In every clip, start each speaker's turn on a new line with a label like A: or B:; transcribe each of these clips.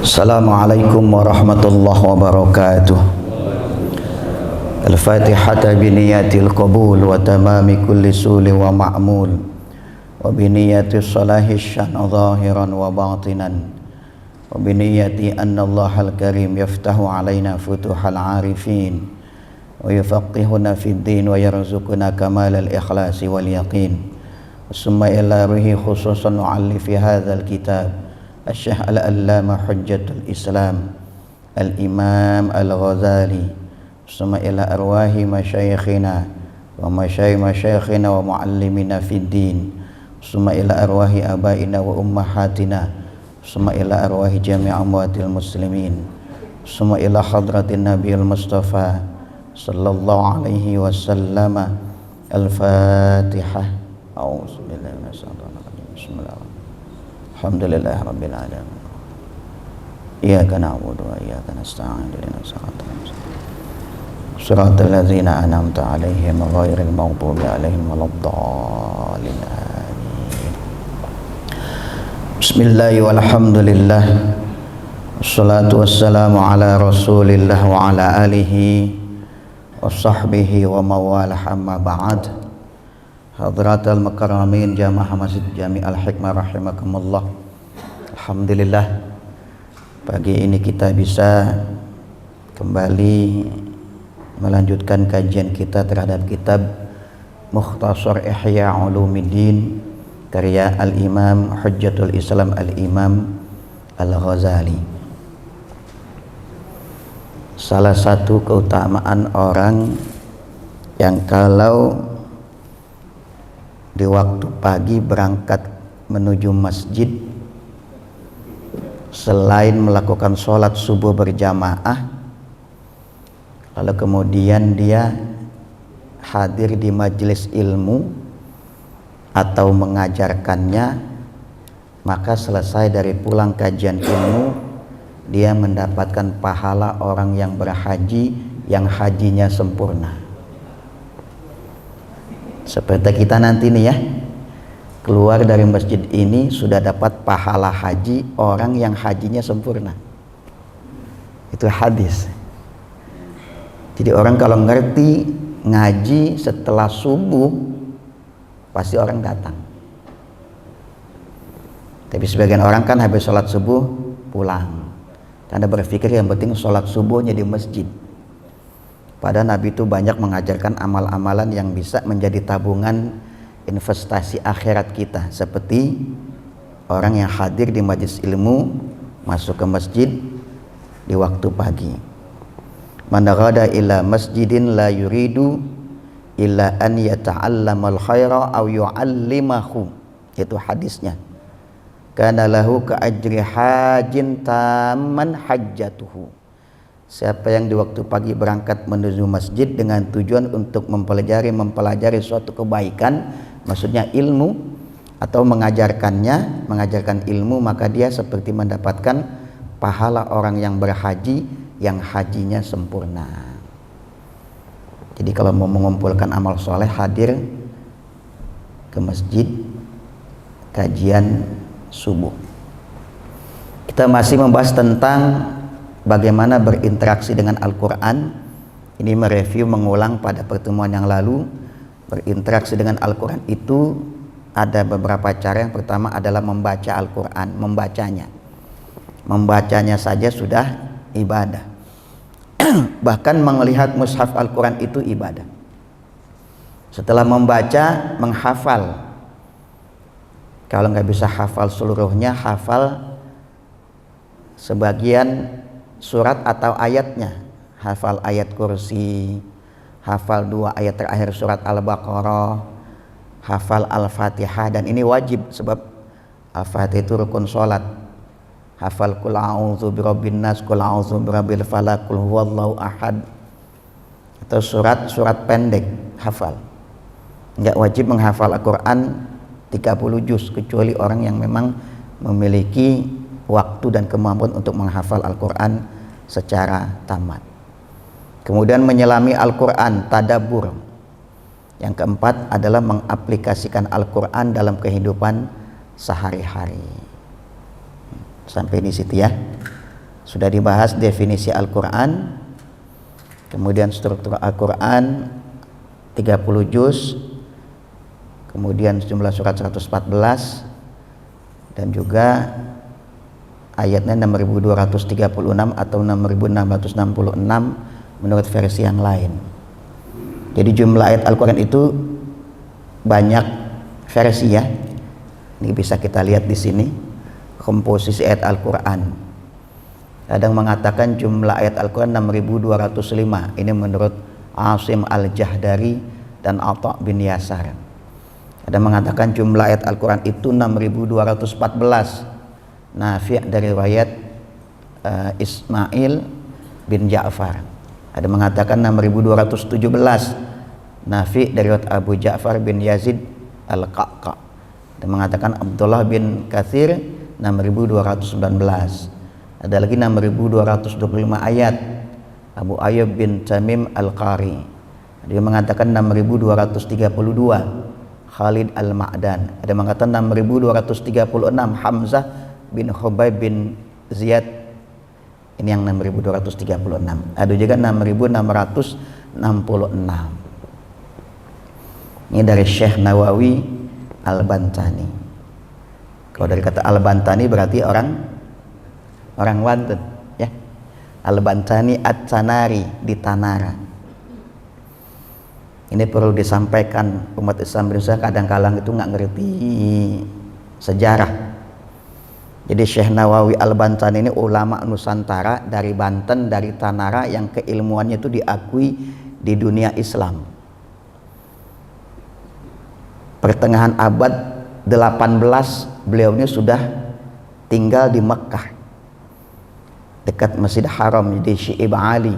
A: Assalamualaikum warahmatullahi wabarakatuh. Al-Fatihata biniyatil qabul wa tamami kulli suli wa ma'mul wa biniyati salahi syana zahiran wa batinan wa biniyati anna Allahal karim yaftahu alaina futuhal arifin wa yufaqihuna fid din wa yarzuquna kamalal ikhlasi wal yaqin. Summa ila ruhi khususan mu'allif hadzal kitab Asy-Syaikh Al-Allamah Hujjatul Islam Al-Imam Al-Ghazali, summa ila arwahi masyayikhina wa masyayikhina wa muallimina fid din, summa ila arwahi abaina wa ummahatina, summa ila arwahi jami' amwatil muslimin, summa ila hadratin nabiyil mustafa sallallahu alaihi wasallam. Al-Fatihah. A'udzu billahi minasyaitonir rajim. Bismillahirrahmanirrahim. Alhamdulillah rabbil alamin. Iyyaka na'budu wa iyyaka nasta'in. Ihdinas siratal ladzina an'amta 'alaihim ghairil maghdubi 'alaihim waladdallin. Amin. Bismillah walhamdulillah. Wassalatu wassalamu ala Rasulillah wa ala alihi wa sahbihi wa mawalah, amma ba'd. Hadratal mukarramin jamaah Masjid Jami' Al-Hikmah rahimakumullah. Alhamdulillah, pagi ini kita bisa kembali melanjutkan kajian kita terhadap kitab Mukhtasar Ihya Ulumuddin karya Al-Imam Hujjatul Islam Al-Imam Al-Ghazali. Salah satu keutamaan orang yang kalau di waktu pagi berangkat menuju masjid, selain melakukan sholat subuh berjamaah, lalu kemudian dia hadir di majelis ilmu atau mengajarkannya, maka selesai dari pulang kajian ilmu, dia mendapatkan pahala orang yang berhaji yang hajinya sempurna. Seperti kita nanti nih ya, keluar dari masjid ini sudah dapat pahala haji orang yang hajinya sempurna. Itu hadis. Jadi orang kalau ngerti ngaji setelah subuh, pasti orang datang. Tapi sebagian orang kan habis sholat subuh pulang, karena berpikir yang penting sholat subuhnya di masjid. Padahal Nabi itu banyak mengajarkan amal-amalan yang bisa menjadi tabungan investasi akhirat kita, seperti orang yang hadir di majelis ilmu, masuk ke masjid di waktu pagi. Man ghada ila masjidin la yuridu illa an yata'allamal khaira aw yu'allimahu, itu hadisnya. Kana lahu ka ajri hajin tamman hajjatuhu. Siapa yang di waktu pagi berangkat menuju masjid dengan tujuan untuk mempelajari suatu kebaikan, maksudnya ilmu, atau mengajarkan ilmu, maka dia seperti mendapatkan pahala orang yang berhaji yang hajinya sempurna. Jadi kalau mau mengumpulkan amal soleh, hadir ke masjid kajian subuh. Kita masih membahas tentang bagaimana berinteraksi dengan Al-Quran. Ini mereview, mengulang pada pertemuan yang lalu. Berinteraksi dengan Al-Quran itu ada beberapa cara. Yang pertama adalah membaca Al-Quran, membacanya saja sudah ibadah. Bahkan melihat mushaf Al-Quran itu ibadah. Setelah membaca, menghafal. Kalau nggak bisa hafal seluruhnya, hafal sebagian surat atau ayatnya, hafal ayat kursi, hafal 2 ayat terakhir surat Al-Baqarah, hafal Al-Fatihah, dan ini wajib sebab Al-Fatihah itu rukun sholat. Hafal qul a'udzu birabbin nas, qul a'udzu birabbil falaq, qul huwallahu ahad, atau surat pendek hafal. Enggak wajib menghafal Al-Quran 30 juz kecuali orang yang memang memiliki waktu dan kemampuan untuk menghafal Al-Quran secara tamat. Kemudian menyelami Al-Quran, tadabbur. Yang keempat adalah mengaplikasikan Al-Quran dalam kehidupan sehari-hari. Sampai di situ ya. Sudah dibahas definisi Al-Quran, kemudian struktur Al-Quran 30 juz, kemudian jumlah surat 114, dan juga ayatnya 6236 atau 6666 menurut versi yang lain. Jadi jumlah ayat Al-Quran itu banyak versi ya. Ini bisa kita lihat di sini komposisi ayat Al-Quran. Kadang mengatakan jumlah ayat Al-Quran 6205. Ini menurut Asim Al-Jahdari dan Atha bin Yasar. Ada mengatakan jumlah ayat Al-Quran itu 6214. Nafi' dari riwayat Ismail bin Ja'far. Ada mengatakan 6217. Nafi' dari riwayat Abu Ja'far bin Yazid Al-Qa'qa. Ada mengatakan Abdullah bin Katsir 6219. Ada lagi 6225 ayat Abu Ayyub bin Tamim Al-Qari. Dia mengatakan 6232 Khalid Al-Ma'dan. Ada mengatakan 6236 Hamzah bin Khubayb bin Ziyad. Ini yang 6236. Ada juga 6666. Ini dari Syekh Nawawi Al-Bantani. Kalau dari kata Al-Bantani berarti orang Banten ya. Al-Bantani At-Tanari di Tanara. Ini perlu disampaikan, umat Islam Indonesia kadang-kadang itu nggak ngerti sejarah. Jadi Syekh Nawawi Al-Bantani ini ulama Nusantara dari Banten, dari Tanara, yang keilmuannya itu diakui di dunia Islam. Pertengahan abad 18 beliau ini sudah tinggal di Mekkah dekat Masjid Haram di Syi'ib Ali,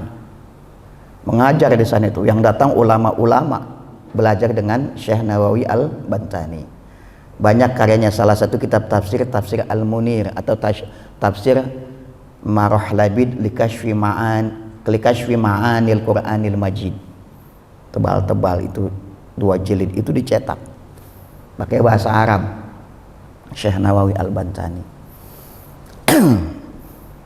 A: mengajar di sana. Itu yang datang ulama-ulama belajar dengan Syekh Nawawi Al-Bantani. Banyak karyanya, salah satu kitab tafsir Al-Munir atau tafsir Marah Labid likashfi ma'anil Qur'anil Majid. Tebal-tebal itu, 2 jilid, itu dicetak pakai bahasa Arab, Syekh Nawawi Al-Bantani.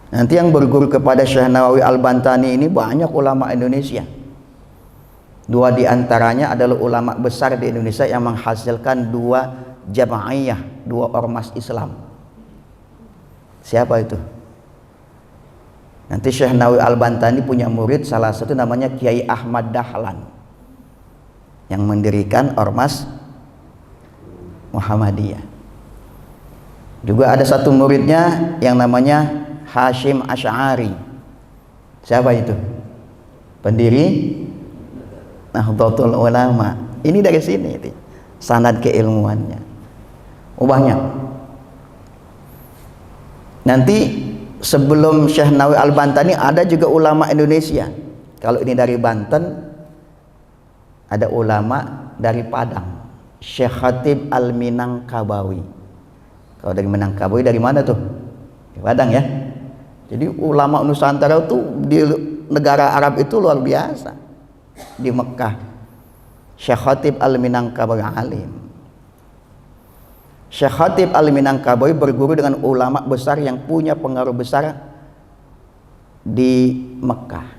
A: Nanti yang berguru kepada Syekh Nawawi Al-Bantani ini banyak ulama Indonesia. 2 diantaranya adalah ulama besar di Indonesia yang menghasilkan 2 jamaiyah, 2 ormas Islam. Siapa itu? Nanti Syekh Nawawi Al-Bantani punya murid, salah satu namanya Kiai Ahmad Dahlan, yang mendirikan ormas Muhammadiyah. Juga ada satu muridnya yang namanya Hashim Asy'ari. Siapa itu? Pendiri Nahdlatul Ulama. Ini dari sini itu sanad keilmuannya. Banyak. Nanti sebelum Syekh Nawawi Al-Bantani ada juga ulama Indonesia. Kalau ini dari Banten, ada ulama dari Padang, Syekh Khatib Al-Minangkabawi. Kalau dari Minangkabawi dari mana tuh? Di Padang ya. Jadi ulama Nusantara itu di negara Arab itu luar biasa. Di Mekah, Syekh Khatib Al-Minangkabawi alim. Syekh Khatib Al-Minangkabawi berguru dengan ulama besar yang punya pengaruh besar di Mekah.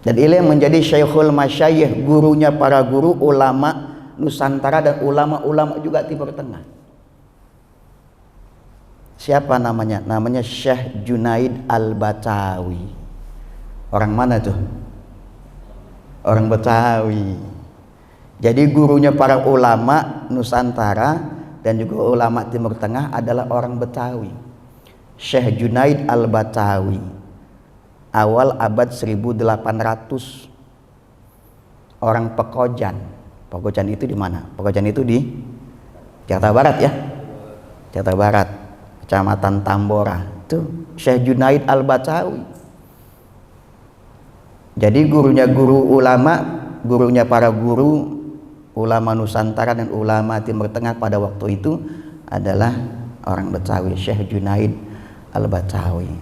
A: Dan ini yang menjadi Syekhul Masyayikh, gurunya para guru ulama Nusantara dan ulama-ulama juga Timur Tengah. Siapa namanya? Namanya Syekh Junaid Al-Batawi. Orang mana tuh? Orang Betawi. Jadi gurunya para ulama Nusantara dan juga ulama Timur Tengah adalah orang Betawi. Syekh Junaid Al-Batawi, awal abad 1800. Orang Pekojan. Pekojan itu di mana? Pekojan itu di Jakarta Barat ya. Jakarta Barat, Kecamatan Tambora. Itu Syekh Junaid Al-Batawi. Jadi gurunya guru ulama, gurunya para guru ulama Nusantara dan ulama Timur Tengah pada waktu itu adalah orang Betawi, Syekh Junaid Al-Batawi.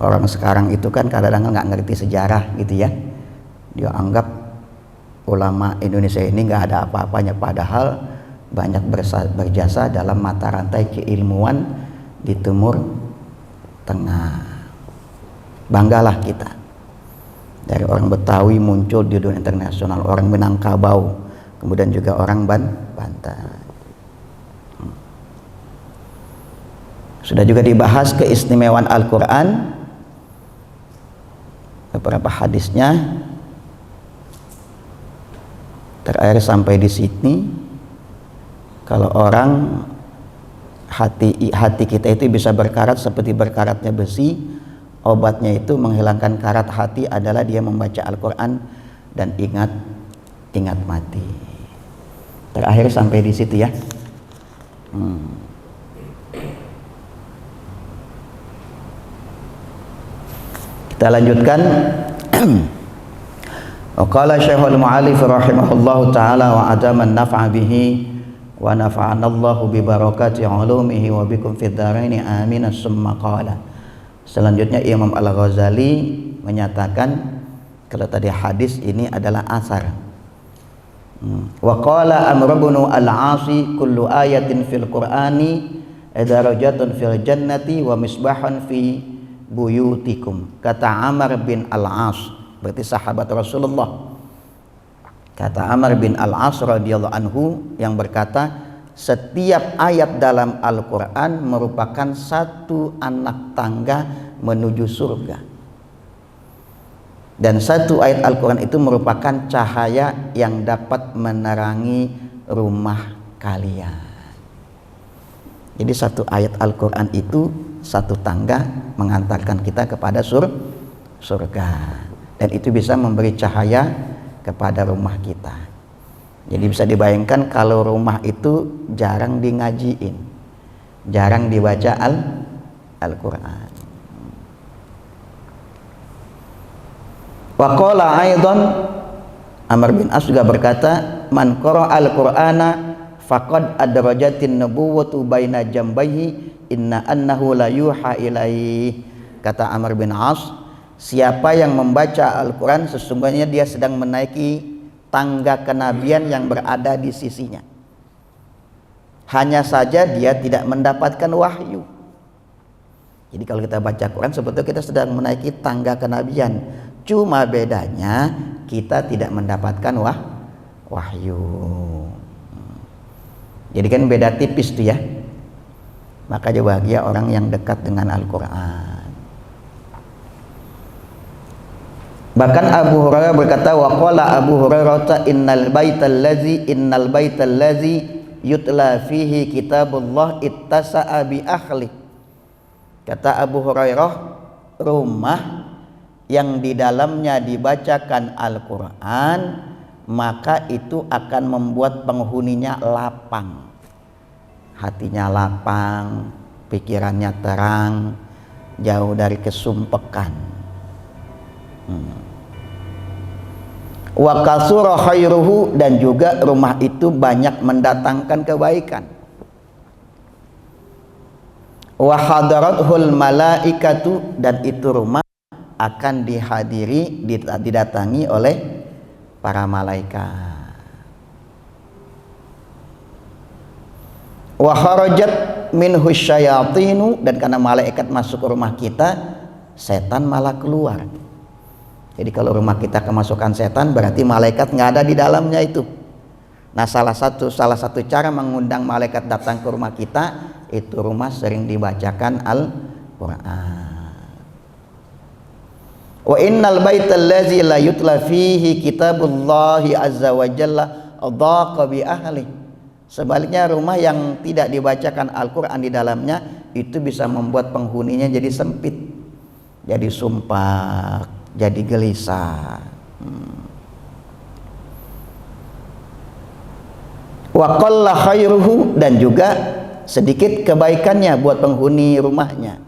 A: Orang sekarang itu kan kadang-kadang nggak ngerti sejarah gitu ya. Dia anggap ulama Indonesia ini nggak ada apa-apanya, padahal banyak berjasa dalam mata rantai keilmuan di Timur Tengah. Banggalah kita. Dari orang Betawi muncul di dunia internasional, orang Minangkabau, kemudian juga orang Banten. Sudah juga dibahas keistimewaan Al-Quran, beberapa hadisnya. Terakhir sampai di sini, kalau orang hati kita itu bisa berkarat seperti berkaratnya besi, obatnya itu menghilangkan karat hati adalah dia membaca Al-Quran dan ingat mati. Terakhir sampai di situ ya. Kita lanjutkan. Qala Syekhul Mu'allif rahimahullahu taala wa adama an-naf'a bihi wa nafa'ana Allahu bi barakati 'ulumihi wa bikum fid dharain amin. Summa qala. Selanjutnya Imam Al-Ghazali menyatakan kalau tadi hadis ini adalah asar. Wa qala Amr bin Al-'Asi kullu ayatin fil Qur'ani darajatun fil jannati wa misbahan fi buyutikum. Kata Amr bin Al-'As, berarti sahabat Rasulullah. Kata Amr bin Al-'As radhiyallahu anhu yang berkata, setiap ayat dalam Al-Quran merupakan satu anak tangga menuju surga, dan satu ayat Al-Quran itu merupakan cahaya yang dapat menerangi rumah kalian. Jadi satu ayat Al-Quran itu satu tangga mengantarkan kita kepada surga, dan itu bisa memberi cahaya kepada rumah kita. Jadi bisa dibayangkan kalau rumah itu jarang di ngajiin, jarang dibaca Al-Quran. Wa qala aidan, Amr bin As juga berkata, man qara al-Qur'ana faqad adrajatin nubuwwatu baina jambayhi inna annahu la yuha ilaihi. Kata Amr bin As, siapa yang membaca Al-Quran sesungguhnya dia sedang menaiki tangga kenabian yang berada di sisinya. Hanya saja dia tidak mendapatkan wahyu. Jadi kalau kita baca Quran sebetulnya kita sedang menaiki tangga kenabian. Cuma bedanya kita tidak mendapatkan wahyu. Jadi kan beda tipis tuh ya. Makanya bahagia orang yang dekat dengan Al-Quran. Bahkan Abu Hurairah berkata, wa qala Abu Hurairah innal baital ladzi yutla fihi kitabullah ittasa'a bi ahli. Kata Abu Hurairah, rumah yang di dalamnya dibacakan Al-Quran maka itu akan membuat penghuninya lapang, hatinya lapang, pikirannya terang, jauh dari kesumpekan. Wa kasura khairuhu, dan juga rumah itu banyak mendatangkan kebaikan. Wa hadarathul malaikatu, dan itu rumah akan dihadiri, didatangi oleh para malaikat. Wa kharajat minhu syayatinu, dan karena malaikat masuk ke rumah kita, setan malah keluar. Jadi kalau rumah kita kemasukan setan berarti malaikat nggak ada di dalamnya itu. Nah salah satu cara mengundang malaikat datang ke rumah kita, itu rumah sering dibacakan Al-Quran. Wa innal baital ladzi la yutla fihi kitabullahi azza wa jalla dhaqa bi ahli. Sebaliknya rumah yang tidak dibacakan Al-Quran di dalamnya itu bisa membuat penghuninya jadi sempit, jadi sumpah, jadi gelisah. Wa qalla khairuhu, dan juga sedikit kebaikannya buat penghuni rumahnya.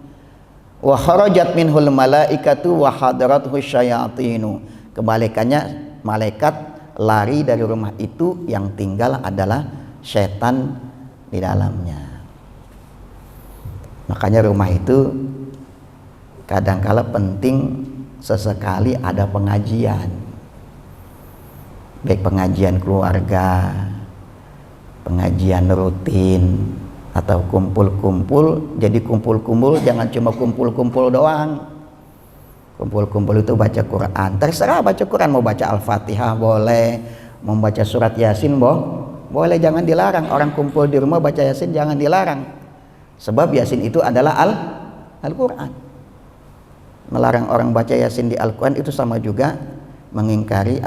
A: Wa kharajat minhul malaikatu wa hadarathu syayatinu. Kebalikannya malaikat lari dari rumah itu, yang tinggal adalah setan di dalamnya. Makanya rumah itu kadangkala penting sesekali ada pengajian, baik pengajian keluarga, pengajian rutin, atau kumpul-kumpul. Jadi kumpul-kumpul jangan cuma kumpul-kumpul doang. Kumpul-kumpul itu baca Quran. Terserah baca Quran, mau baca Al-Fatihah boleh, mau baca surat Yasin boleh, jangan dilarang. Orang kumpul di rumah baca Yasin jangan dilarang. Sebab Yasin itu adalah Al-Quran. Melarang orang baca Yasin di Al-Quran itu sama juga mengingkari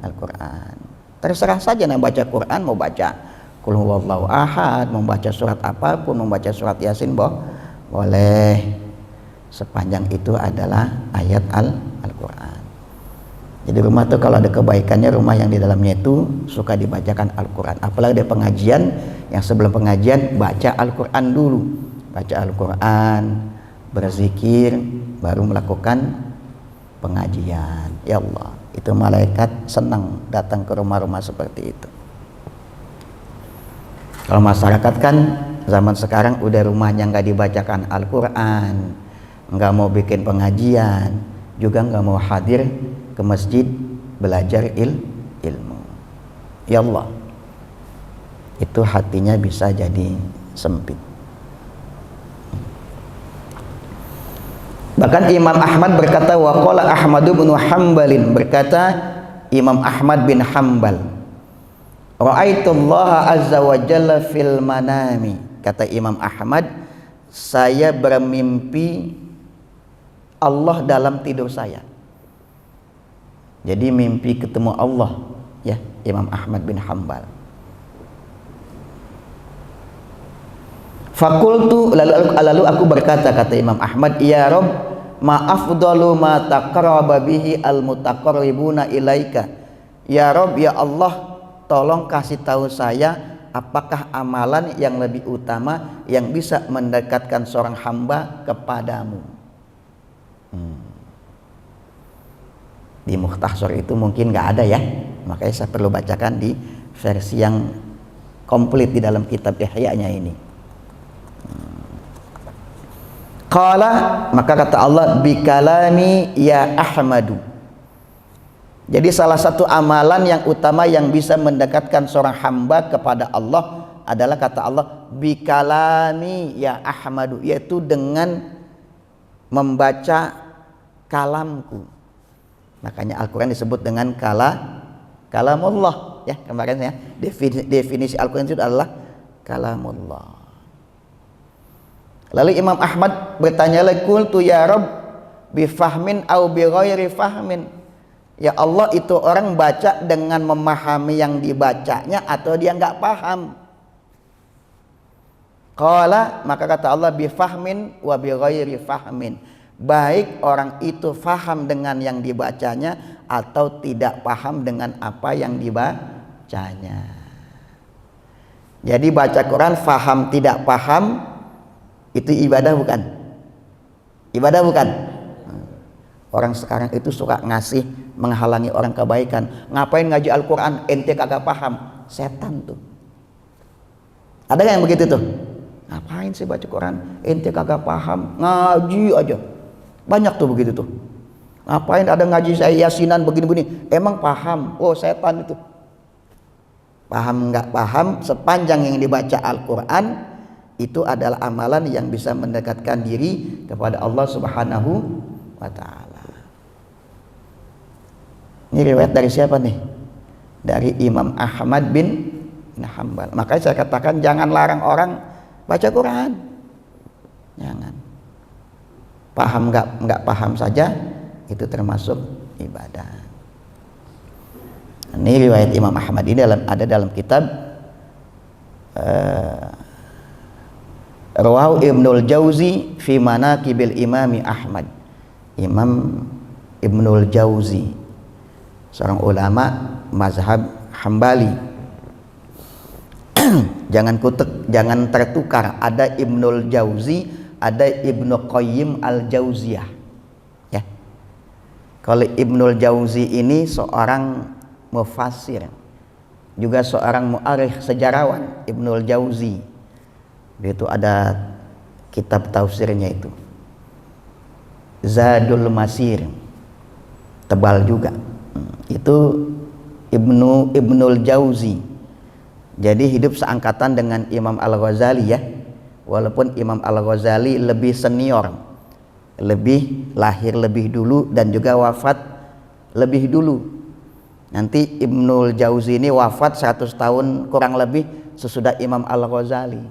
A: Al-Quran. Terserah saja nak baca Quran, mau baca Qul huwallahu ahad, mau baca surat apapun, mau baca surat Yasin boleh. Sepanjang itu adalah ayat Al-Quran. Jadi rumah tuh kalau ada kebaikannya, rumah yang di dalamnya itu suka dibacakan Al-Quran. Apalagi ada pengajian, yang sebelum pengajian baca Al-Quran dulu. Baca Al-Quran, berzikir, baru melakukan pengajian. Ya Allah, itu malaikat senang datang ke rumah-rumah seperti itu. Kalau masyarakat kan zaman sekarang udah rumahnya nggak dibacakan Al-Quran, nggak mau bikin pengajian, juga nggak mau hadir ke masjid belajar ilmu. Ya Allah, itu hatinya bisa jadi sempit. Bahkan Imam Ahmad berkata, wa qala Ahmad bin Hanbalin, berkata Imam Ahmad bin Hanbal, ra'aitullaha azza wa jalla fil manami. Kata Imam Ahmad, saya bermimpi Allah dalam tidur saya. Jadi mimpi ketemu Allah, ya, Imam Ahmad bin Hanbal. Fakultu, lalu aku berkata, kata Imam Ahmad, ya Rabb, ma afdalu ma taqarraba bihi al mutaqarribuna ilaika. Ya Rabb, ya Allah, tolong kasih tahu saya apakah amalan yang lebih utama yang bisa mendekatkan seorang hamba kepadamu. Di Mukhtasar itu mungkin nggak ada ya, makanya saya perlu bacakan di versi yang komplit di dalam kitab Ihya-nya ini. Qala, maka kata Allah, bikalami ya Ahmadu. Jadi salah satu amalan yang utama yang bisa mendekatkan seorang hamba kepada Allah adalah kata Allah, bikalami ya Ahmadu, yaitu dengan membaca kalamku. Makanya Al-Quran disebut dengan kalamullah, ya, kemarin ya, definisi Al-Quran itu adalah kalamullah. Lalu Imam Ahmad bertanya lagi, qultu ya Rabb, bifahmin au bi ghairi fahmin. Ya Allah, itu orang baca dengan memahami yang dibacanya atau dia nggak paham. Qala, maka kata Allah, bifahmin wa bi ghairi fahmin. Baik orang itu faham dengan yang dibacanya atau tidak paham dengan apa yang dibacanya. Jadi baca Quran faham tidak paham itu ibadah bukan? Ibadah bukan? Orang sekarang itu suka ngasih menghalangi orang kebaikan. Ngapain ngaji Al-Quran ente kagak paham? Setan tuh. Ada yang begitu tuh? Ngapain sih baca Quran ente kagak paham? Ngaji aja. Banyak tuh begitu tuh. Ngapain ada ngaji saya yasinan begini-begini? Emang paham? Oh, setan itu. Paham nggak paham, sepanjang yang dibaca Al-Quran itu adalah amalan yang bisa mendekatkan diri kepada Allah Subhanahu wa ta'ala. Ini riwayat dari siapa nih? Dari Imam Ahmad bin Hanbal. Makanya saya katakan jangan larang orang baca Quran. Jangan. Paham nggak paham saja itu termasuk ibadah. Ini riwayat Imam Ahmad ini ada dalam kitab Rawahu Ibnul Jauzi fi Manaqibil Imami Ahmad. Imam Ibnul Jauzi, seorang ulama mazhab Hambali. Jangan tertukar, ada Ibnul Jauzi, ada Ibnu Qayyim Al-Jauziyah. Ya. Kalau Ibnul Jauzi ini seorang mufassir, juga seorang mu'arikh, sejarawan, Ibnul Jauzi. Itu ada kitab tafsirnya itu Zadul Masir, tebal juga. Itu Ibnul Jauzi. Jadi hidup seangkatan dengan Imam Al-Ghazali ya. Walaupun Imam Al-Ghazali lebih senior. lahir lebih dulu dan juga wafat lebih dulu. Nanti Ibnul Jauzi ini wafat 100 tahun kurang lebih sesudah Imam Al-Ghazali.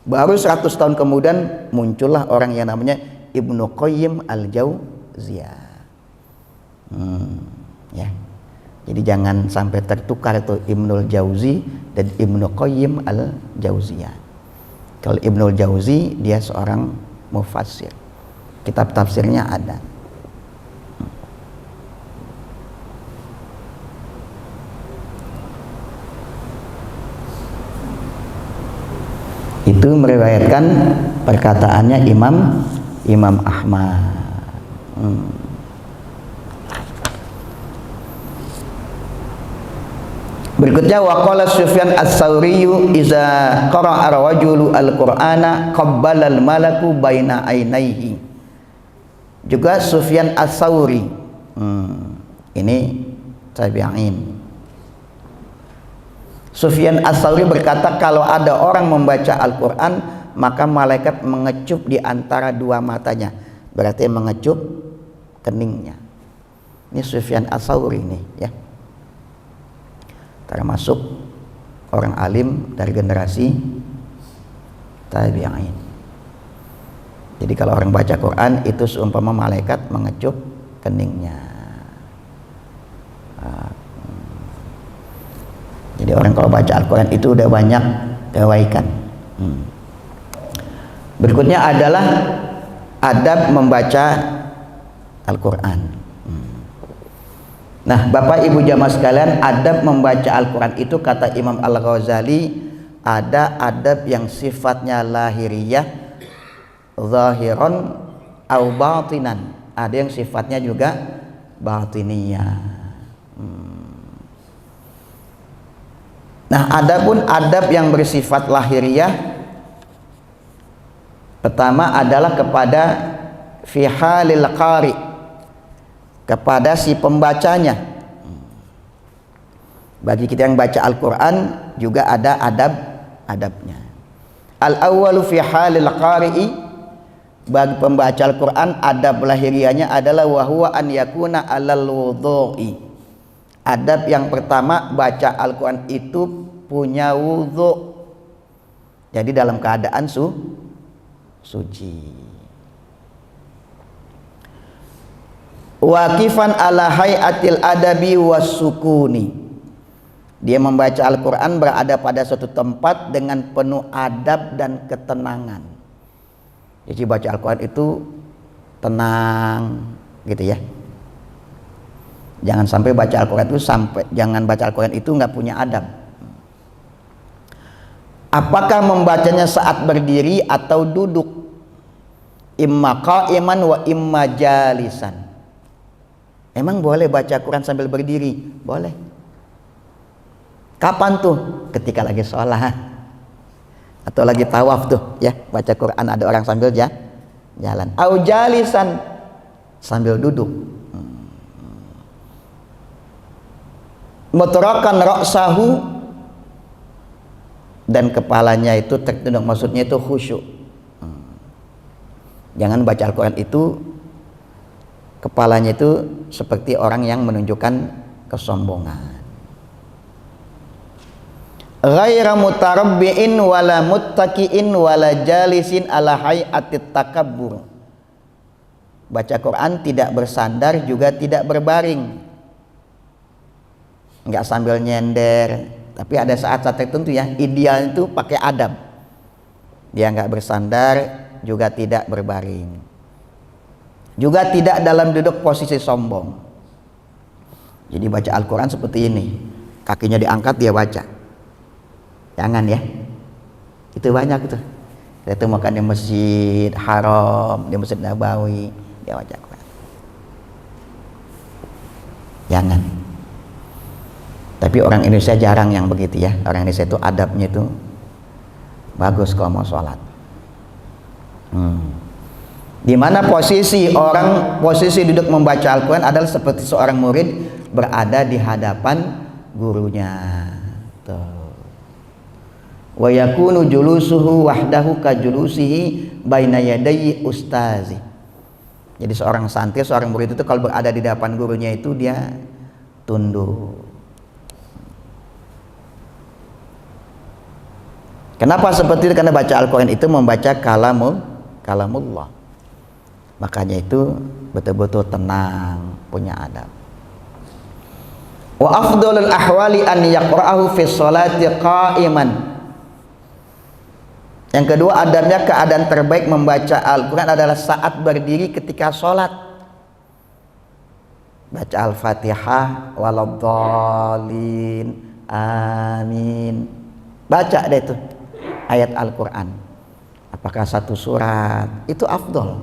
A: Baru 100 tahun kemudian muncullah orang yang namanya Ibnu Qayyim Al-Jauziyah. Ya. Jadi jangan sampai tertukar tuh Ibnul Jauzi dan Ibnu Qayyim Al-Jauziyah. Kalau Ibnul Jauzi dia seorang mufassir. Kitab tafsirnya ada. Itu meriwayatkan perkataannya Imam Ahmad. Berikutnya waqala Sufyan Ats-Tsauri iza qara'a ar-rajulu al-Qur'ana qabbala al-malaku baina ainaihi. Juga Sufyan Ats-Tsauri. Ini tabi'in. Sufyan Ats-Tsauri berkata kalau ada orang membaca Al-Qur'an maka malaikat mengecup di antara dua matanya. Berarti mengecup keningnya. Ini Sufyan Ats-Tsauri nih ya. Termasuk orang alim dari generasi tabi'in. Jadi kalau orang baca Quran itu seumpama malaikat mengecup keningnya. Jadi orang kalau baca Al-Quran itu udah banyak kebaikan. Berikutnya adalah adab membaca Al-Quran. Nah, Bapak Ibu jamaah sekalian, adab membaca Al-Quran itu kata Imam Al-Ghazali ada adab yang sifatnya lahiriyah, zahiron, au batinan. Ada yang sifatnya juga batiniyah. Nah, adapun adab yang bersifat lahiriyah pertama adalah kepada fi halil qari, kepada si pembacanya. Bagi kita yang baca Al-Quran juga ada adabnya. Al-awwalu fi halil qari'i, bagi pembaca Al-Quran adab lahiriahnya adalah wahwa an yakuna alal wudhu'i. Adab yang pertama, baca Al-Quran itu punya wudhu, jadi dalam keadaan suci. Waqifan ala hayatil adabi wassukuni, dia membaca Al-Quran berada pada suatu tempat dengan penuh adab dan ketenangan. Jadi baca Al-Quran itu tenang gitu ya. Jangan sampai baca Al-Quran itu nggak punya adab. Apakah membacanya saat berdiri atau duduk? Imma qa'iman wa imma jalisan. Emang boleh baca Quran sambil berdiri? Boleh. Kapan tuh? Ketika lagi sholat atau lagi tawaf tuh ya, baca Quran ada orang sambil jalan. Au jalisan, sambil duduk. Mutrakan ra'sahu, dan kepalanya itu tertunduk, maksudnya itu khusyuk. Jangan baca Al-Quran itu kepalanya itu seperti orang yang menunjukkan kesombongan. Ghaira mutarabbi'in wala muttaqi'in wala jalisin ala hayatit takabbur. Baca Quran tidak bersandar juga tidak berbaring, nggak sambil nyender, tapi ada saat-saat tertentu ya, ideal itu pakai adab. Dia nggak bersandar juga tidak berbaring, juga tidak dalam duduk posisi sombong. Jadi baca Al-Quran seperti ini, kakinya diangkat dia baca. Jangan ya, itu banyak tuh. Kita temukan di Masjid Haram, di Masjid Nabawi, dia baca Quran. Jangan. Tapi orang Indonesia jarang yang begitu ya. Orang Indonesia itu adabnya itu bagus kalau mau sholat. Di mana posisi duduk membaca Al-Quran adalah seperti seorang murid berada di hadapan gurunya. Wa yakunu julusuhu wahdahu ka julusihi baina yadayi ustazi. Jadi seorang santri, seorang murid itu kalau berada di depan gurunya itu dia tunduk. Kenapa seperti itu? Karena baca Al-Quran itu membaca kalamullah. Makanya itu betul-betul tenang, punya adab. Wa afdhalul ahwali an yaqra'ahu fi sholati qa'iman. Yang kedua, adabnya keadaan terbaik membaca Al-Quran adalah saat berdiri ketika sholat. Baca Al-Fatihah, waladhdallin, amin. Baca deh itu ayat Al-Quran. Apakah satu surat? Itu afdol.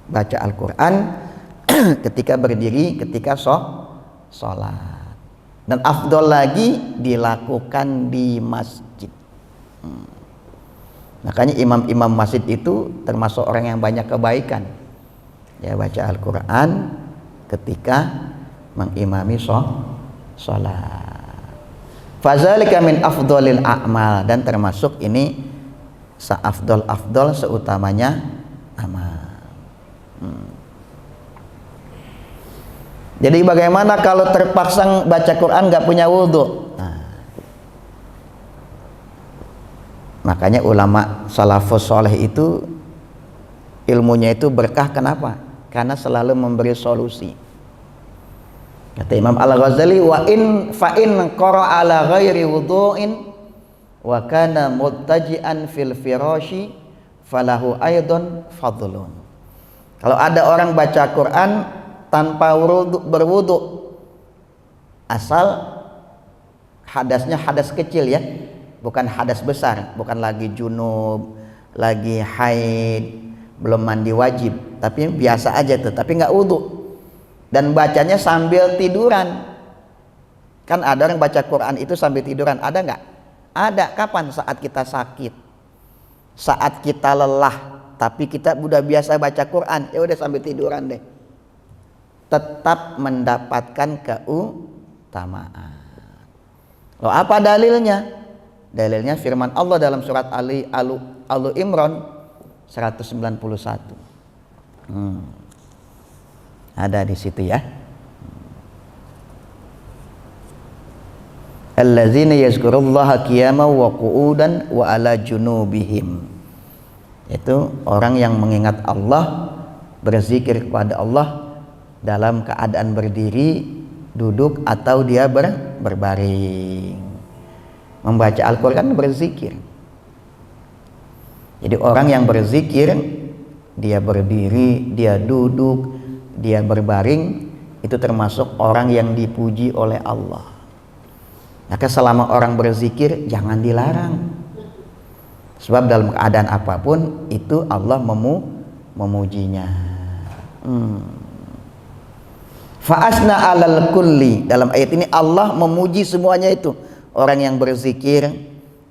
A: Baca Al-Quran ketika berdiri, ketika sholat. Dan afdol lagi dilakukan di masjid. Makanya imam-imam masjid itu termasuk orang yang banyak kebaikan. Ya, baca Al-Quran ketika mengimami sholat. Fazalika min afdolil a'mal, dan termasuk ini seafdol seutamanya amal. Jadi bagaimana kalau terpaksa baca Quran nggak punya wudhu? Makanya ulama salafus soleh itu ilmunya itu berkah. Kenapa? Karena selalu memberi solusi. Kata Imam Al-Ghazali, fa in qara'a ala ghairi wudhu'in wa kana muttaji'an fil firashi falahu aidon fadlun. Kalau ada orang baca Quran tanpa berwudu, asal hadasnya hadas kecil ya, bukan hadas besar, bukan lagi junub, lagi haid, belum mandi wajib, tapi biasa aja tuh, tapi nggak wudu, dan bacanya sambil tiduran. Kan ada orang baca Quran itu sambil tiduran, ada nggak? Ada. Kapan? Saat kita sakit, saat kita lelah, tapi kita udah biasa baca Quran, ya udah sambil tiduran deh, tetap mendapatkan keutamaan. Loh, apa dalilnya? Dalilnya firman Allah dalam surat Al Imran 191. Ada di situ ya. Allazina yazkurullaha qiyaman wa qu'udan wa ala junubihim. Itu orang yang mengingat Allah, berzikir kepada Allah dalam keadaan berdiri, duduk, atau dia berbaring. Membaca Al-Quran berzikir. Jadi orang yang berzikir, dia berdiri, dia duduk, dia berbaring, itu termasuk orang yang dipuji oleh Allah. Maka selama orang berzikir jangan dilarang. Sebab dalam keadaan apapun itu Allah memujinya. Fa'asna alal kulli. Dalam ayat ini Allah memuji semuanya itu. Orang yang berzikir,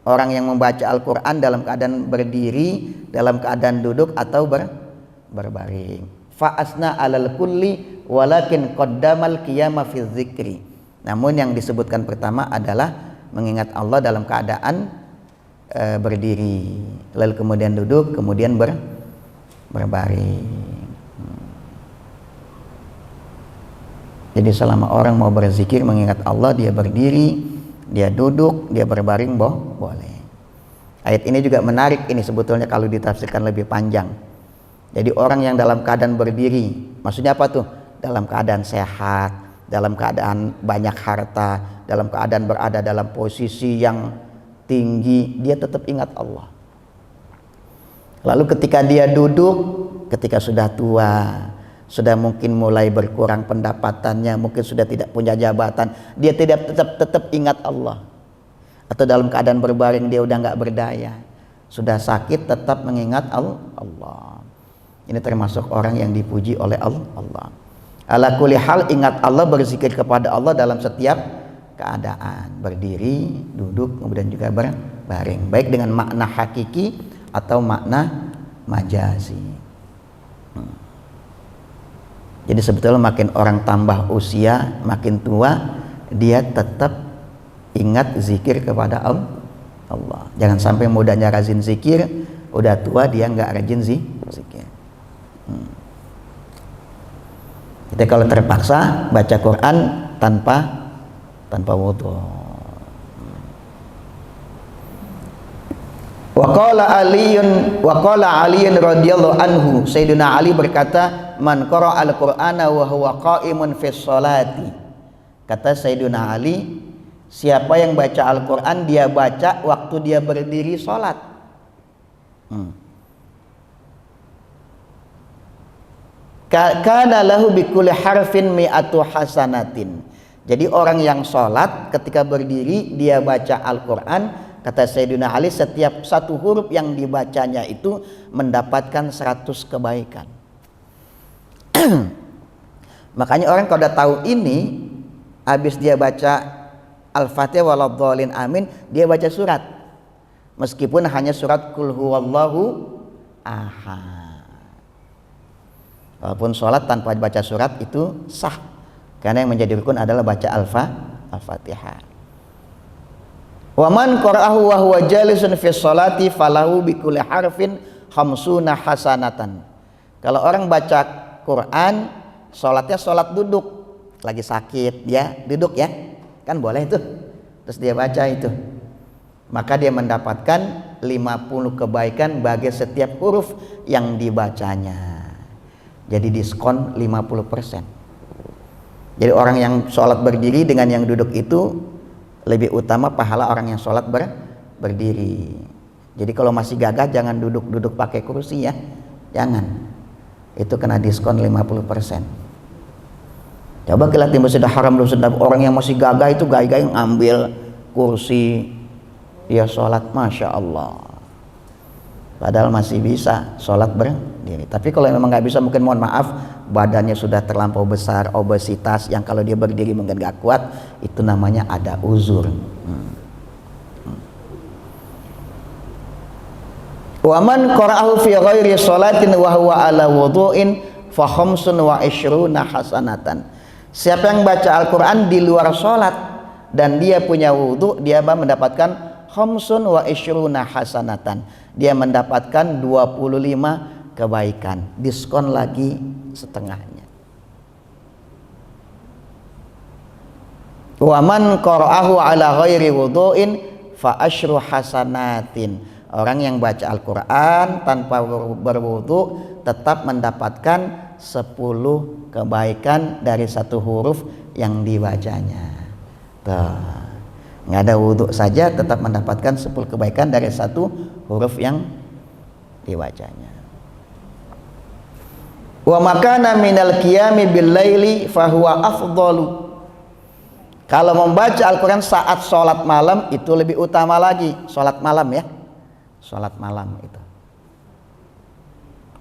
A: orang yang membaca Al-Quran dalam keadaan berdiri, dalam keadaan duduk, atau berbaring. Fa'asna alal kulli walakin qaddamal qiyama fi dzikri. Namun yang disebutkan pertama adalah mengingat Allah dalam keadaan berdiri, lalu kemudian duduk, kemudian berbaring. Jadi selama orang mau berzikir mengingat Allah, dia berdiri, dia duduk, dia berbaring, boleh. Ayat ini juga menarik ini sebetulnya kalau ditafsirkan lebih panjang. Jadi orang yang dalam keadaan berdiri, maksudnya apa tuh? Dalam keadaan sehat, dalam keadaan banyak harta, dalam keadaan berada dalam posisi yang tinggi, dia tetap ingat Allah. Lalu ketika dia duduk, ketika sudah tua, sudah mungkin mulai berkurang pendapatannya, mungkin sudah tidak punya jabatan, dia tidak tetap ingat Allah. Atau dalam keadaan berbaring dia udah nggak berdaya, sudah sakit tetap mengingat Allah. Ini termasuk orang yang dipuji oleh Allah. Ala kulli hal, ingat Allah, berzikir kepada Allah dalam setiap keadaan, berdiri, duduk, kemudian juga berbaring, baik dengan makna hakiki atau makna majazi. Jadi sebetulnya makin orang tambah usia, makin tua, dia tetap ingat zikir kepada Allah. Jangan sampai mudanya rajin zikir, udah tua dia nggak rajin zikir. Kita kalau terpaksa baca Quran tanpa wudu. Wa qala Aliun radhiyallahu anhu, Sayyidina Ali berkata, man qara'a al-Qur'ana wa huwa qa'imun fi sholati. Kata Sayyidina Ali, siapa yang baca Al-Qur'an dia baca waktu dia berdiri salat. Kana lahu bi kulli harfin mi'atu hasanatin. Jadi orang yang salat ketika berdiri dia baca Al-Qur'an, kata Sayyidina Ali, setiap satu huruf yang dibacanya itu mendapatkan 100 kebaikan. Makanya orang kalau udah tahu ini, habis dia baca Al-Fatihah waladhdallin amin, dia baca surat. Meskipun hanya surat Qul huwallahu ahad. Walaupun sholat tanpa baca surat itu sah, karena yang menjadi rukun adalah baca Al-Fatihah. Wa man qara'ahu wa huwa jalisun fi sholati falahu bi kulli harfin khamsuna hasanatan. Kalau orang baca Quran, sholatnya sholat duduk, lagi sakit dia duduk ya, kan boleh itu, terus dia baca itu, maka dia mendapatkan 50 kebaikan bagi setiap huruf yang dibacanya. Jadi diskon 50%. Jadi orang yang sholat berdiri dengan yang duduk itu lebih utama pahala orang yang sholat berdiri. Jadi kalau masih gagah jangan duduk pakai kursi ya, jangan. Itu kena diskon 50%. Coba kita di Masjidil Haram sudah orang yang masih gagah itu gaya-gaya ngambil kursi dia sholat, masya Allah. Padahal masih bisa sholat berdiri. Tapi kalau memang nggak bisa, mungkin mohon maaf, badannya sudah terlampau besar, obesitas, yang kalau dia berdiri mungkin nggak kuat, itu namanya ada uzur. Wa man qara'ahu fi ghairi sholatin wa huwa ala wudu'in fa khamsun wa ishruna hasanatan. Siapa yang baca Al-Quran di luar sholat dan dia punya wudu, dia mendapatkan khamsun wa ishruna hasanatan. Dia mendapatkan 25 kebaikan, diskon lagi setengahnya. Wa man qara'ahu ala ghairi wudu'in fa asyru hasanatin. Orang yang baca Al-Quran tanpa berwudu tetap mendapatkan 10 kebaikan dari satu huruf yang dibacanya. Tuh. Nggak ada wudhu saja tetap mendapatkan 10 kebaikan dari satu huruf yang dibacanya. Wa makana minal qiyami bil laili fahuwa afdalu. Kalau membaca Al-Quran saat sholat malam itu lebih utama lagi. Sholat malam ya, sholat malam itu.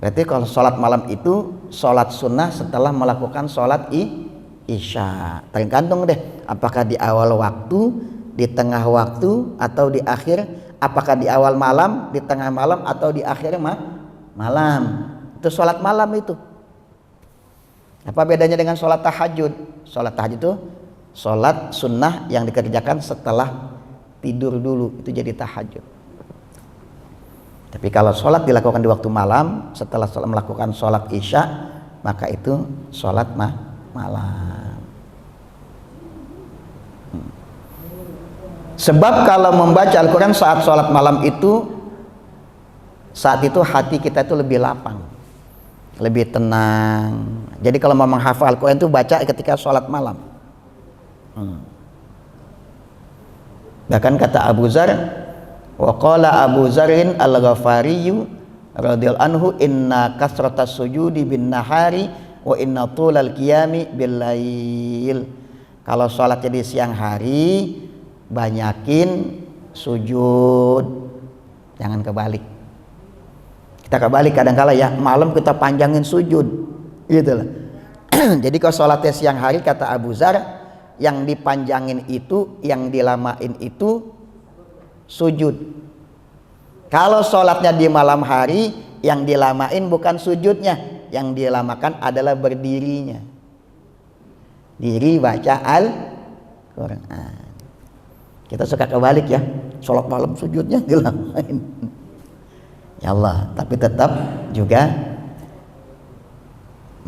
A: Berarti kalau sholat malam itu sholat sunnah setelah melakukan sholat isya. Tergantung deh, apakah di awal waktu, di tengah waktu, atau di akhir. Apakah di awal malam, di tengah malam, atau di akhir malam. Itu sholat malam itu. Apa bedanya dengan sholat tahajud? Sholat tahajud itu sholat sunnah yang dikerjakan setelah tidur dulu, itu jadi tahajud. Tapi kalau sholat dilakukan di waktu malam setelah melakukan sholat isya, maka itu sholat malam. Sebab kalau membaca Al-Quran saat sholat malam itu, saat itu hati kita itu lebih lapang, lebih tenang. Jadi kalau mau menghafal Al-Quran itu baca ketika sholat malam. Bahkan kata Abu Dzar, wa qala Abu Dzarrin al-Ghafari radhiyallahu anhu, inna kasratas sujudi bin nahari wa inna tulal qiyami bil lail. Kalau sholatnya di siang hari, banyakin sujud, jangan kebalik. Kita kebalik kadang-kala ya, malam kita panjangin sujud gitu loh. Jadi kalau sholatnya siang hari, kata Abu Dzar, yang dipanjangin itu, yang dilamain itu sujud. Kalau sholatnya di malam hari, yang dilamain bukan sujudnya, yang dilamakan adalah berdirinya. Diri baca Al-Quran. Kita suka kebalik ya, sholat malam sujudnya dilamain. Ya Allah, tapi tetap juga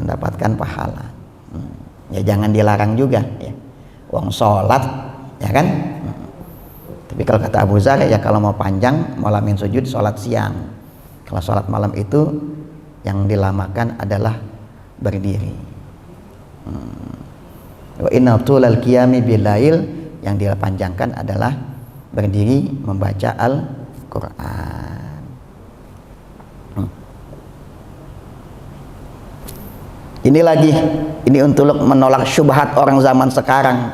A: mendapatkan pahala. Ya jangan dilarang juga ya. Wong sholat ya kan. Tapi kalau kata Abu Dzar ya kalau mau panjang malamin sujud sholat siang. Kalau sholat malam itu yang dilamakan adalah berdiri. Wa inna tulal qiyami bilail, yang dipanjangkan adalah berdiri membaca Al-Qur'an. Ini lagi, ini untuk menolak syubhat orang zaman sekarang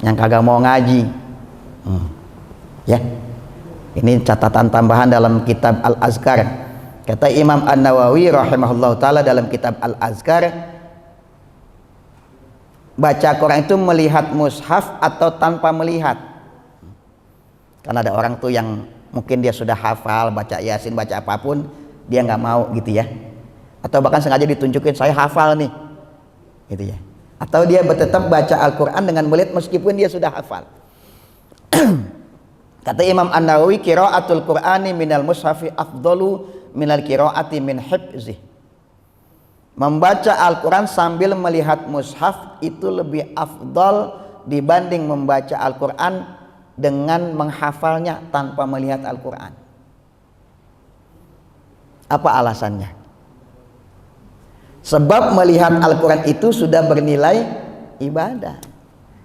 A: yang kagak mau ngaji. Ya, ini catatan tambahan dalam kitab Al-Azkar. Kata Imam An-Nawawi rahimahullah ta'ala dalam kitab Al-Azkar, baca Quran itu melihat mushaf atau tanpa melihat. Karena ada orang tuh yang mungkin dia sudah hafal baca Yasin, baca apapun, dia nggak mau gitu ya. Atau bahkan sengaja ditunjukin saya hafal nih gitu ya. Atau dia tetap baca Al-Quran dengan melihat meskipun dia sudah hafal. Kata Imam An-Nawawi, qiraatul Qur'ani minal mushafi afdalu minal qiraati min hifzih. Membaca Al-Quran sambil melihat mushaf itu lebih afdal dibanding membaca Al-Quran dengan menghafalnya tanpa melihat Al-Quran. Apa alasannya? Sebab melihat Al-Quran itu sudah bernilai ibadah.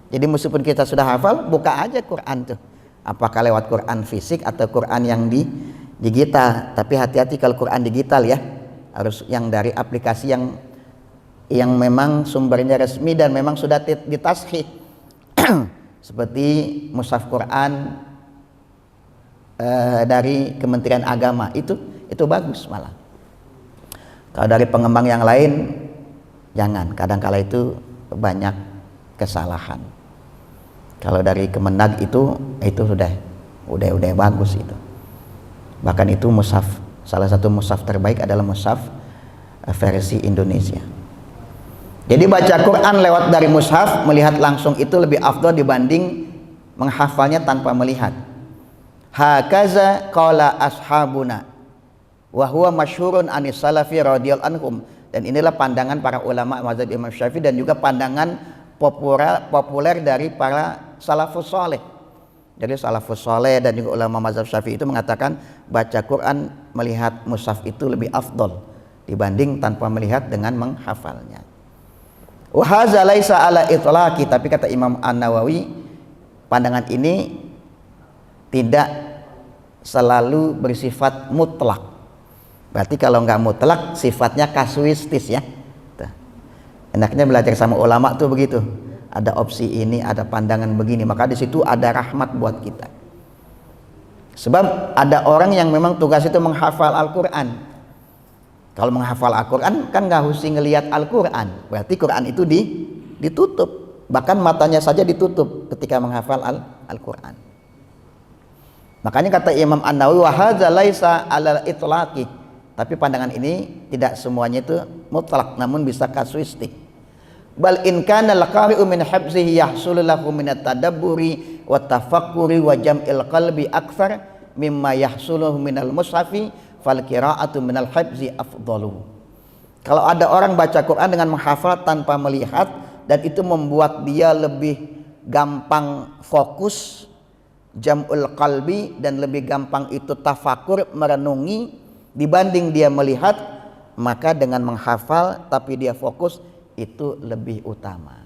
A: Jadi meskipun kita sudah hafal, buka aja Quran tuh. Apakah lewat Quran fisik atau Quran yang di digital. Tapi hati-hati kalau Quran digital ya, harus yang dari aplikasi yang memang sumbernya resmi dan memang sudah ditashih. Seperti mushaf Quran dari Kementerian Agama, itu bagus malah. Kalau dari pengembang yang lain jangan, kadang-kala itu banyak kesalahan. Kalau dari Kemenag itu sudah bagus itu. Bahkan itu mushaf, salah satu mushaf terbaik adalah mushaf versi Indonesia. Jadi baca Quran lewat dari mushaf, melihat langsung itu lebih afdal dibanding menghafalnya tanpa melihat. Hakaza qala ashabuna wa huwa masyhurun anis salafi radhiyallahu anhum, dan inilah pandangan para ulama mazhab Imam Syafi'i dan juga pandangan populer dari para salafus saleh. Jadi salafus saleh dan juga ulama mazhab Syafi'i itu mengatakan baca Quran melihat mushaf itu lebih afdal dibanding tanpa melihat dengan menghafalnya. Wa hadza laisa ala itlaqi, tapi kata Imam An-Nawawi pandangan ini tidak selalu bersifat mutlak. Berarti kalau nggak mutlak sifatnya kasuistis ya. Enaknya belajar sama ulama tuh begitu. Ada opsi ini, ada pandangan begini, maka di situ ada rahmat buat kita. Sebab ada orang yang memang tugas itu menghafal Al-Quran. Kalau menghafal Al-Quran kan nggak harus ngelihat Al-Quran. Berarti Quran itu ditutup. Bahkan matanya saja ditutup ketika menghafal Al-Quran. Makanya kata Imam An-Nawawi, wa hadza laisa ala itlaqi. Tapi pandangan ini tidak semuanya itu mutlak, namun bisa kasuistik. Bal in kana al-qari'u min hifzihi yahsulu lahu min at-tadabburi wa tafakkuri wa jam'il qalbi akthar mimma yahsulu min al-mushafi fal qira'atu min al-hifzi afdalu. Kalau ada orang baca Quran dengan menghafal tanpa melihat, dan itu membuat dia lebih gampang fokus, jam'ul qalbi, dan lebih gampang itu tafakur, merenungi dibanding dia melihat, maka dengan menghafal tapi dia fokus itu lebih utama.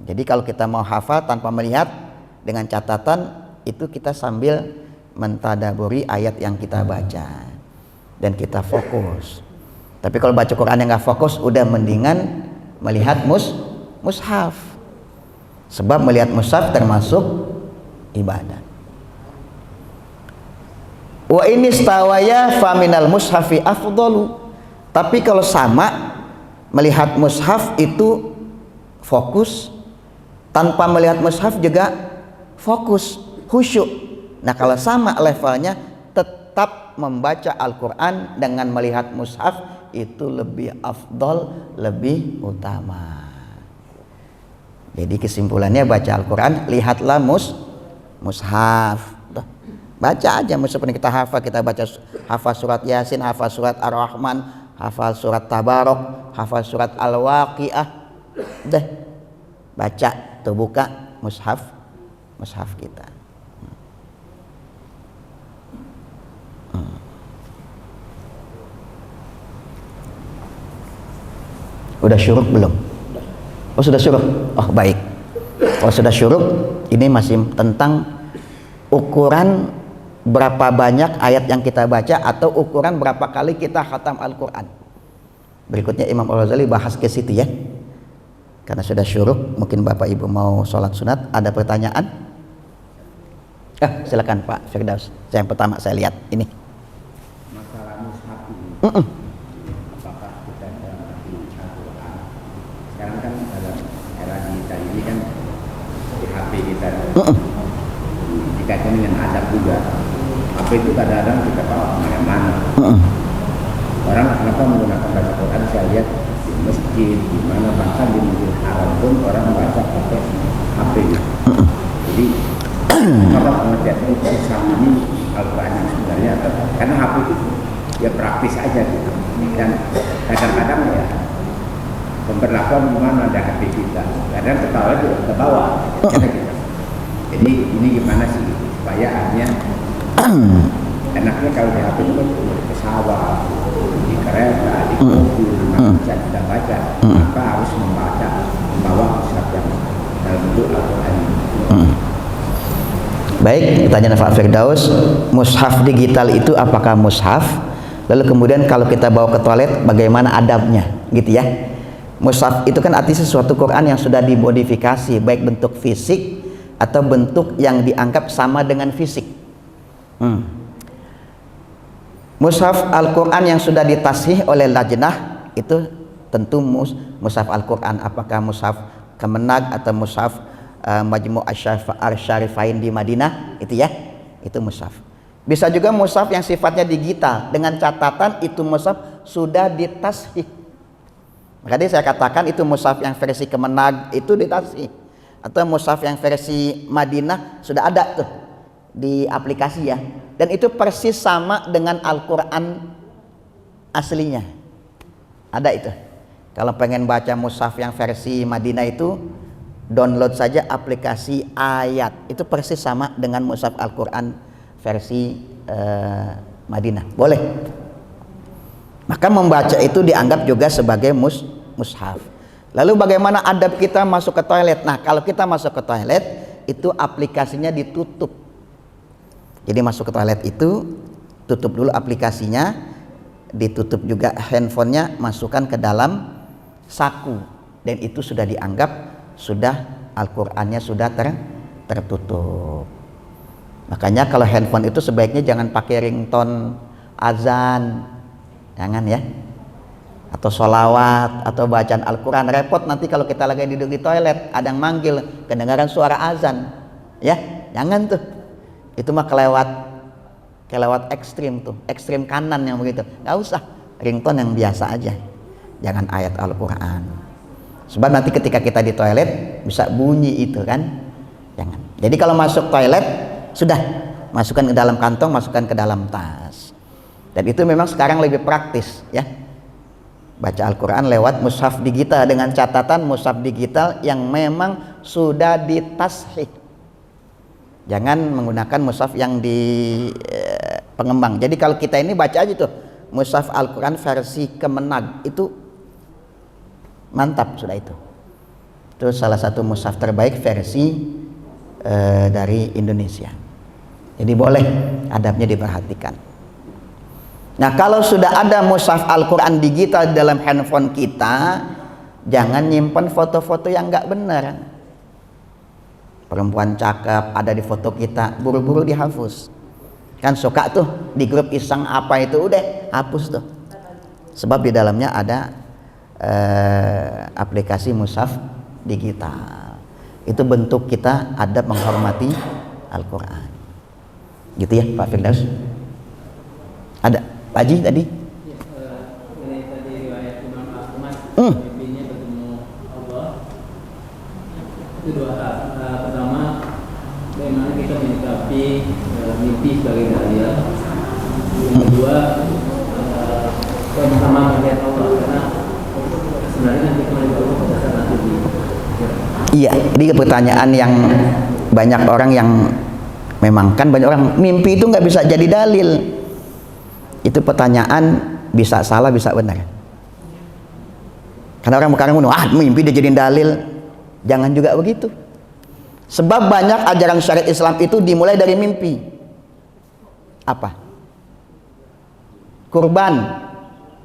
A: Jadi kalau kita mau hafal tanpa melihat, dengan catatan itu kita sambil mentadaburi ayat yang kita baca dan kita fokus. Tapi kalau baca Quran yang nggak fokus, udah mendingan melihat mushaf. Sebab melihat mushaf termasuk ibadah. Wa ini stawaya faminal mushafi afdalu. Tapi kalau sama, melihat mushaf itu fokus, tanpa melihat mushaf juga fokus, khusyuk. Nah kalau sama levelnya, tetap membaca Al-Quran dengan melihat mushaf itu lebih afdal, lebih utama. Jadi kesimpulannya baca Al-Quran, lihatlah mushaf. Baca aja, meskipun kita hafal, kita baca hafal surat Yasin, hafal surat Ar-Rahman, hafal surat Tabarok, hafal surat Al-Waqiah, udah baca tuh, buka mushaf kita. Udah syuruk belum? Oh sudah syuruk. Oh baik. Kalau sudah syuruk, ini masih tentang ukuran berapa banyak ayat yang kita baca atau ukuran berapa kali kita khatam Al-Quran. Berikutnya Imam Al-Ghazali bahas ke situ ya. Karena sudah syuruk, mungkin Bapak Ibu mau sholat sunat. Ada pertanyaan? Silakan Pak Firdaus. Yang pertama saya lihat ini.
B: Masalah mushaf ini. Apakah kita di Al-Quran? Sekarang kan dalam era digital ini kan di HP kita dikaitkan dengan adab juga. HP itu kadang-kadang kita bawa kemana-mana. Orang kenapa menggunakan baca Quran? Saya lihat di masjid, di mana bahkan di Masjidil Haram pun orang baca pakai HP. Jadi apakah pengertian mushaf ini Al-Quran yang sebenarnya? Karena HP itu ya praktis aja gitu. Dan kadang-kadang ya pemberlakuan gimana ada HP kita. Kadang ketawa juga ke bawah. Jadi ini gimana sih supaya akhirnya enaknya kalau di HP itu kan di pesawat, di kereta, di mobil, bisa kita baca. Maka harus membawa mushaf yang dalam bentuk Al-Quran.
A: Baik, pertanyaan Pak Firdaus, mushaf digital itu apakah mushaf? Lalu kemudian kalau kita bawa ke toilet bagaimana adabnya, gitu ya. Mushaf itu kan artinya sesuatu Quran yang sudah dimodifikasi, baik bentuk fisik atau bentuk yang dianggap sama dengan fisik. Mushaf Al-Quran yang sudah ditashih oleh lajnah itu tentu mushaf Al-Quran. Apakah mushaf Kemenag atau mushaf Majmu' Asy-Syarifain di Madinah, itu ya, itu mushaf. Bisa juga mushaf yang sifatnya digital dengan catatan itu mushaf sudah ditashih. Makanya saya katakan itu mushaf yang versi Kemenag itu ditashih, atau mushaf yang versi Madinah sudah ada tuh di aplikasi ya, dan itu persis sama dengan Al-Quran aslinya, ada itu. Kalau pengen baca mushaf yang versi Madinah itu download saja aplikasi Ayat, itu persis sama dengan mushaf Al-Quran versi Madinah, boleh. Maka membaca itu dianggap juga sebagai mushaf. Lalu bagaimana adab kita masuk ke toilet? Nah, kalau kita masuk ke toilet itu aplikasinya ditutup. Jadi masuk ke toilet itu tutup dulu aplikasinya, ditutup juga handphonenya, masukkan ke dalam saku, dan itu sudah dianggap sudah Al-Qur'annya sudah tertutup. Makanya kalau handphone itu sebaiknya jangan pakai ringtone azan, jangan ya, atau sholawat atau bacaan Al-Quran. Repot nanti kalau kita lagi duduk di toilet ada yang manggil, kedengaran suara azan ya, jangan tuh. Itu mah kelewat ekstrim tuh, ekstrim kanan yang begitu. Nggak usah, ringtone yang biasa aja, jangan ayat Al-Quran. Sebab nanti ketika kita di toilet bisa bunyi itu kan, jangan. Jadi kalau masuk toilet sudah masukkan ke dalam kantong, masukkan ke dalam tas. Dan itu memang sekarang lebih praktis ya, baca Al-Quran lewat mushaf digital dengan catatan mushaf digital yang memang sudah ditashih. Jangan menggunakan mushaf yang di pengembang. Jadi kalau kita ini baca aja tuh mushaf Al-Quran versi Kemenag, itu mantap sudah itu. Itu salah satu mushaf terbaik versi dari Indonesia. Jadi boleh adabnya diperhatikan. Nah, kalau sudah ada mushaf Al-Quran digital di dalam handphone kita, jangan nyimpan foto-foto yang nggak benar. Perempuan cakep ada di foto kita, buru-buru dihapus. Kan suka tuh di grup iseng apa itu, udah hapus tuh. Sebab di dalamnya ada aplikasi mushaf digital. Itu bentuk kita adab menghormati Al-Quran. Gitu ya Pak Firdaus? Ada Pak Haji tadi?
C: Ini tadi riwayat Imam Ahmad, mimpinya bertemu Allah. Itu dua hal. Pertama, bagaimana kita menyikapi mimpi sebagai dalil. Yang kedua, pemahaman melihat Allah, karena sebenarnya nanti kembali ke Allah pada saat nanti di akhirat.
A: Iya, ini pertanyaan yang banyak orang yang memang kan banyak orang mimpi itu nggak bisa jadi dalil. Itu pertanyaan bisa salah bisa benar. Karena orang sekarang mimpi dia jadi dalil. Jangan juga begitu. Sebab banyak ajaran syariat Islam itu dimulai dari mimpi. Apa? Kurban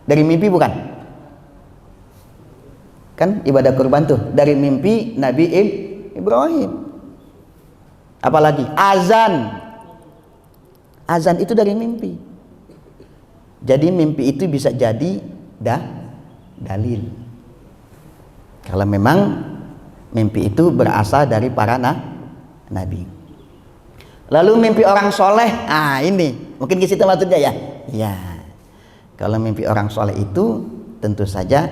A: dari mimpi bukan? Kan ibadah kurban tuh dari mimpi Nabi Ibrahim. Apalagi azan itu dari mimpi. Jadi mimpi itu bisa jadi dalil kalau memang mimpi itu berasal dari para nabi. Lalu mimpi orang soleh, ini mungkin ke situ maksudnya ya. Ya, kalau mimpi orang soleh itu tentu saja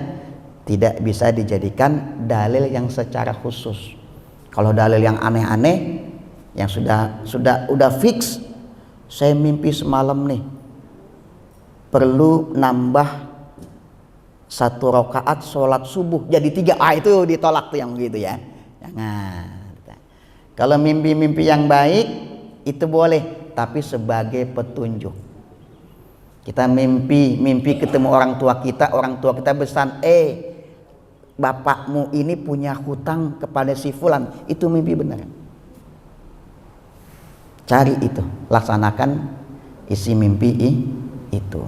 A: tidak bisa dijadikan dalil yang secara khusus. Kalau dalil yang aneh-aneh, yang udah fix, saya mimpi semalam nih perlu nambah 1 rakaat sholat subuh jadi 3, itu ditolak tuh yang begitu ya. Jangan. Kalau mimpi-mimpi yang baik itu boleh, tapi sebagai petunjuk. Kita mimpi ketemu orang tua kita pesan, bapakmu ini punya hutang kepada si fulan, itu mimpi benar. Cari itu, laksanakan isi mimpi itu.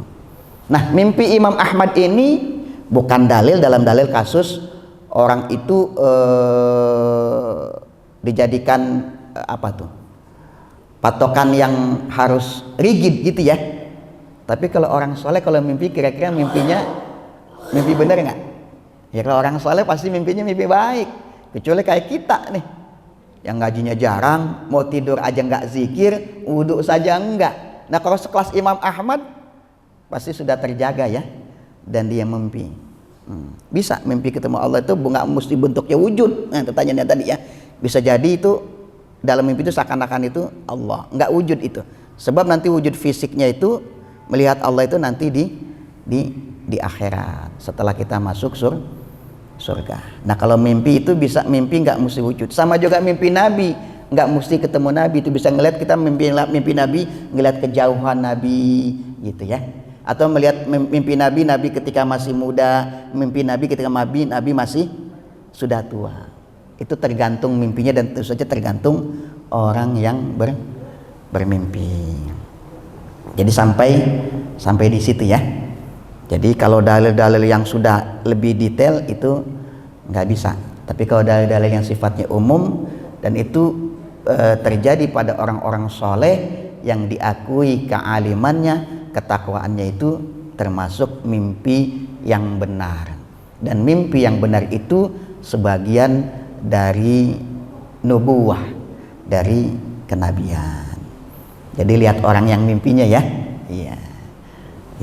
A: Nah, mimpi Imam Ahmad ini bukan dalil dalam dalil kasus orang itu dijadikan patokan yang harus rigid gitu ya. Tapi kalau orang soleh kalau mimpi kira-kira mimpinya mimpi benar nggak? Ya kalau orang soleh pasti mimpinya mimpi baik. Kecuali kayak kita nih yang ngajinya jarang, mau tidur aja nggak zikir, wudhu saja enggak. Nah kalau sekelas Imam Ahmad pasti sudah terjaga ya. Dan dia mimpi bisa mimpi ketemu Allah itu nggak mesti bentuknya wujud. Nah pertanyaannya tadi ya, bisa jadi itu dalam mimpi itu seakan-akan itu Allah, nggak wujud itu. Sebab nanti wujud fisiknya itu melihat Allah itu nanti di akhirat setelah kita masuk surga. Nah kalau mimpi itu bisa mimpi nggak mesti wujud. Sama juga mimpi Nabi, nggak mesti ketemu Nabi, itu bisa ngelihat kita mimpi Nabi, ngelihat kejauhan Nabi gitu ya. Atau melihat mimpi Nabi ketika masih muda, mimpi Nabi ketika Nabi masih sudah tua. Itu tergantung mimpinya dan tentu saja tergantung orang yang bermimpi. Jadi sampai di situ ya. Jadi kalau dalil-dalil yang sudah lebih detail itu nggak bisa. Tapi kalau dalil-dalil yang sifatnya umum dan itu terjadi pada orang-orang soleh yang diakui kealimannya, ketakwaannya itu termasuk mimpi yang benar. Dan mimpi yang benar itu sebagian dari nubuwah, dari kenabian. Jadi lihat orang yang mimpinya ya. Iya.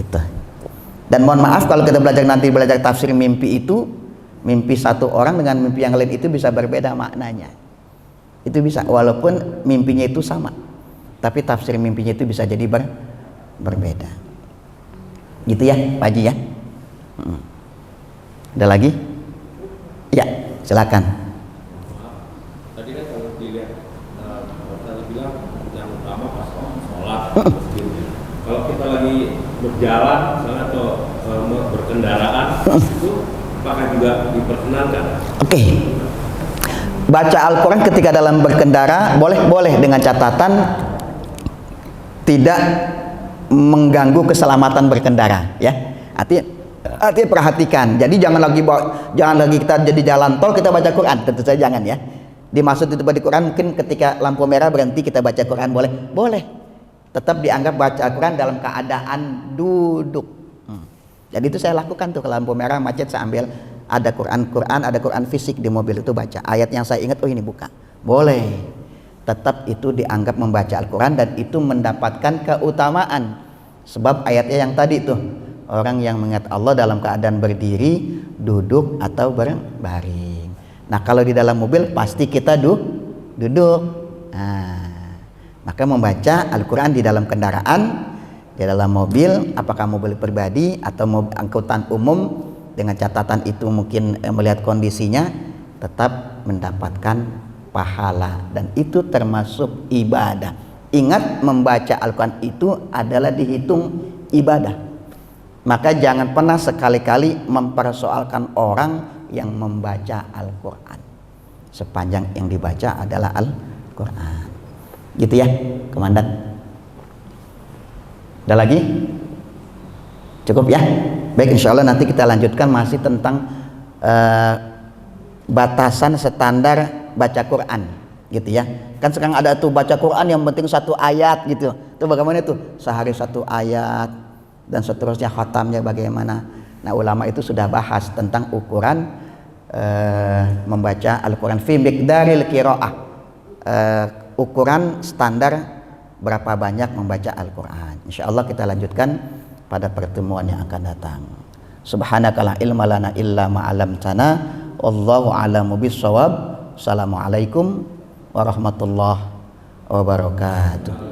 A: Itu. Dan mohon maaf kalau kita belajar tafsir mimpi itu, mimpi satu orang dengan mimpi yang lain itu bisa berbeda maknanya. Itu bisa walaupun mimpinya itu sama. Tapi tafsir mimpinya itu bisa jadi berbeda. Gitu ya Pak Haji ya. Ada lagi? Ya silakan.
D: Tadi kan kalau dilihat saya bilang yang utama pas sholat kalau kita lagi berjalan misalnya atau berkendaraan itu apakah juga diperkenankan?
A: Oke. Baca Al-Quran ketika dalam berkendara boleh dengan catatan tidak mengganggu keselamatan berkendara ya. Artinya perhatikan. Jadi jangan lagi kita jadi jalan tol kita baca Quran, tentu saja jangan ya. Dimaksud itu di Quran mungkin ketika lampu merah berhenti kita baca Quran boleh. Tetap dianggap baca Quran dalam keadaan duduk. Jadi itu saya lakukan tuh, ke lampu merah macet saya ambil ada Quran fisik di mobil itu baca. Ayat yang saya ingat ini buka. Boleh. Tetap itu dianggap membaca Al-Quran dan itu mendapatkan keutamaan. Sebab ayatnya yang tadi tuh, orang yang mengingat Allah dalam keadaan berdiri, duduk atau berbaring. Nah kalau di dalam mobil pasti kita duduk. Maka membaca Al-Quran di dalam kendaraan di dalam mobil, apakah mobil pribadi atau mobil angkutan umum, dengan catatan itu mungkin melihat kondisinya, tetap mendapatkan pahala dan itu termasuk ibadah. Ingat, membaca Al-Quran itu adalah dihitung ibadah. Maka jangan pernah sekali-kali mempersoalkan orang yang membaca Al-Quran, sepanjang yang dibaca adalah Al-Quran. Gitu ya, Komandan. Ada lagi? Cukup ya? Baik, insya Allah nanti kita lanjutkan masih tentang batasan standar baca Quran, gitu ya. Kan sekarang ada tuh baca Quran yang penting 1 ayat gitu. Itu bagaimana itu? Sehari 1 ayat dan seterusnya, khatamnya bagaimana. Nah, ulama itu sudah bahas tentang ukuran membaca Al-Quran fi miqdaril qiraah, ukuran standar berapa banyak membaca Al-Quran. Insya Allah kita lanjutkan pada pertemuan yang akan datang. Subhanaka la ilma lana illa ma 'allamtana, wallahu a'lamu bissawab. Assalamualaikum warahmatullahi wabarakatuh.